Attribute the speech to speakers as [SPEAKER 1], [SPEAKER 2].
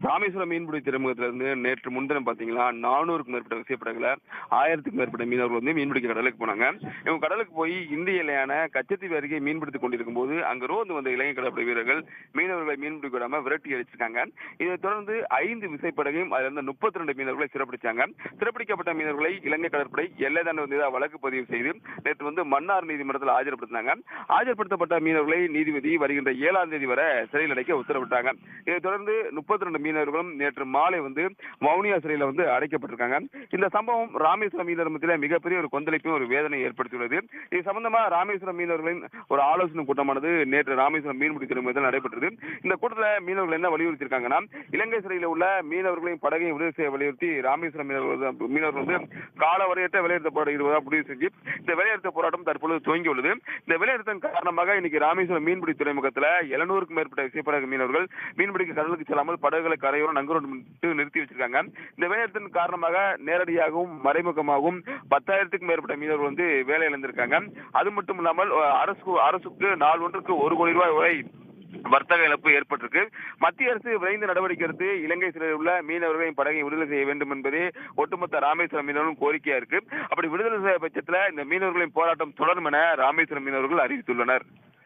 [SPEAKER 1] ராமேஸ்வரம் மீன்பிடி துறைமுகத்துல இருந்து நேற்று முன்தினம் பாத்தீங்களா 400க்கும் மேற்பட்ட விசைப்படகுல 1000க்கும் மேற்பட்ட மீனவர்கள் வந்து மீன்பிடிக்க கடலுக்கு போனாங்க. இவங்க கடலுக்கு போய் இந்திய எல்லையான கச்சத்தீவு அருகே மீன்பிடித்துக் கொண்டிருக்கும் போது அங்க ரோந்து வந்த இலங்கை கடற்படை வீரர்கள் மீனவர்களை மீன்பிடிக்க விடாம விரட்டி அடிச்சிருக்காங்க. இதைத் தொடர்ந்து 5 விசைப்படகையும் அதுல இருந்த 32 மீனவர்களை சிறப்பிடிச்சாங்க. சிறப்பிடிக்கப்பட்ட மீனவர்களை இலங்கை கடற்படை எல்லை தாண்டி வந்ததாக வழக்கு பதிவு செய்து நேற்று வந்து மன்னார் நீதிமன்றத்தில் ஆஜர்படுத்தினாங்க. ஆஜர்படுத்தப்பட்ட மீனவர்களை நீதிபதி வருகின்ற 7ஆம் தேதி வரை சிறையில் அடைக்க உத்தரவிட்டாங்க. இதைத் தொடர்ந்து 32 மீனவர்களும் நேற்று மாலை வந்து வவுனியா சிறையில் வந்து அடைக்கப்பட்டிருக்காங்க. இந்த சம்பவம் ராமேஸ்வரம் மீனவர் மத்தியில் மிகப்பெரிய ஒரு கொந்தளிப்பையும் ஒரு வேதனை ஏற்படுத்தியுள்ளது. இது சம்பந்தமா ராமேஸ்வரம் மீனவர்களின் ஒரு ஆலோசனை கூட்டமானது நேற்று ராமேஸ்வரம் மீன்பிடி துறைமுகத்தில் நடைபெற்றது. இந்த கூட்டத்தில் மீனவர்கள் என்ன வலியுறுத்தியிருக்காங்கன்னா, இலங்கை சிறையில் உள்ள மீனவர்களின் படகை விடுதலை செய்ய வலியுறுத்தி ராமேஸ்வரம் மீனவர்கள் வந்து காலவரையற்ற வேலைநிறுத்த போராடுவதாக முடிவு செஞ்சு இந்த வேலைநிறுத்த போராட்டம் தற்பொழுது துவங்கியுள்ளது. இந்த வேலைநிறுத்தம் காரணமாக இன்னைக்கு ராமேஸ்வரம் மீன்பிடி துறைமுகத்தில் 700க்கும் மேற்பட்ட விசைப்படகு மீனவர்கள் மீன்பிடிக்க கடலுக்கு செல்லாமல் படகுகளை கரையோரம் நங்கூரம் நிறுத்தி வச்சிருக்காங்க. இந்த வேலைநிறுத்தத்தின் காரணமாக நேரடியாகவும் மறைமுகமாகவும் 10,000க்கும் மேற்பட்ட மீனவர்கள் வந்து வேலை இழந்திருக்காங்க. அது மட்டும் இல்லாமல் அரசுக்கு நாள் ஒன்றுக்கு 1 கோடி ரூபாய் வரை வர்த்தக இழப்பு ஏற்பட்டிருக்கு. மத்திய அரசு விரைந்து நடவடிக்கை எடுத்து இலங்கை சிறையில் உள்ள மீனவர்களின் படகை விடுதலை செய்ய வேண்டும் என்பதே ஒட்டுமொத்த ராமேஸ்வரம் மீனவர்களும் கோரிக்கையா இருக்கு. அப்படி விடுதலை செய்ய பட்சத்தில் இந்த மீனவர்களின் போராட்டம் தொடரும் என ராமேஸ்வரம் மீனவர்கள் அறிவித்துள்ளனர்.